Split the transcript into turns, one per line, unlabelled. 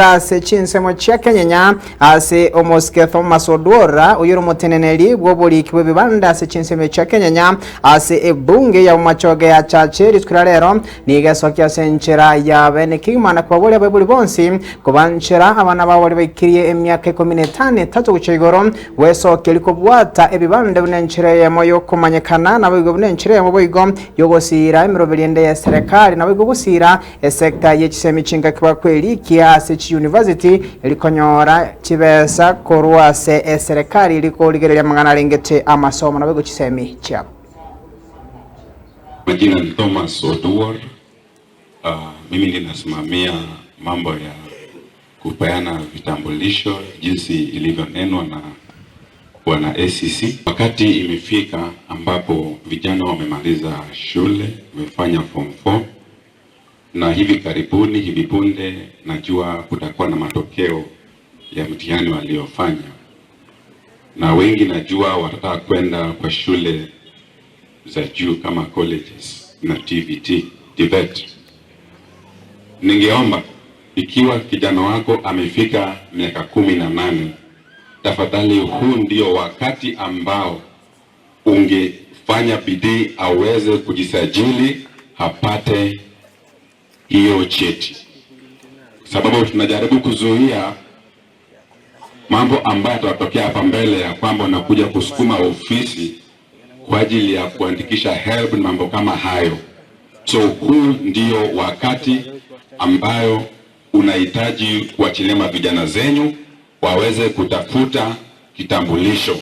Kase chinsemo chia Kenya ase omosketho masodora uyuru muteneneli bwobuli kibwe bibanda ase chinsemo chia Kenya ase ebunge ya umachoge ya chache riskura lero nigesokia senchera ya bene kimana kwa bole bebuli bonsi kubanchera abana bawali bakirie emyaka 15 tatu guchigoro weso keliko bwata ebibanda bunenchera ya moyo kumanyekana na bigo bunenchera ya mobigo yogosira emirobelende ya serikali na bigo gusira sekta y'ekisemi chinga kwa kweli kiasi University ilikonyora chibesa koruase serikali iliko ligerelia mangana lengete amasomo na bego chisemi chapo.
Majina ni Thomas Oduor. Mimi ninasimamia mambo ya kupeana vitambulisho jinsi ilivyonenwa na bwana ACC. Wakati imefika ambapo vijana wamemaliza shule, wamefanya form 4 na hivi punde najua kutakuwa na matokeo ya mtihani waliofanya, na wengi najua watataka kwenda kwa shule za juu kama colleges na TVET. Ningeomba ikiwa kijana wako amefika miaka 18, tafadhali huu ndio wakati ambao ungefanya bidii aweze kujisajili hapate hiyo cheti, sababu tunajaribu kuzuia mambo ambayo yatatokea hapa mbele ya kwamba unakuja kusukuma ofisi kwa ajili ya kuandikisha HELB na mambo kama hayo. So huu ndio wakati ambayo unahitaji kuachilia vijana zenyu waweze kutafuta kitambulisho.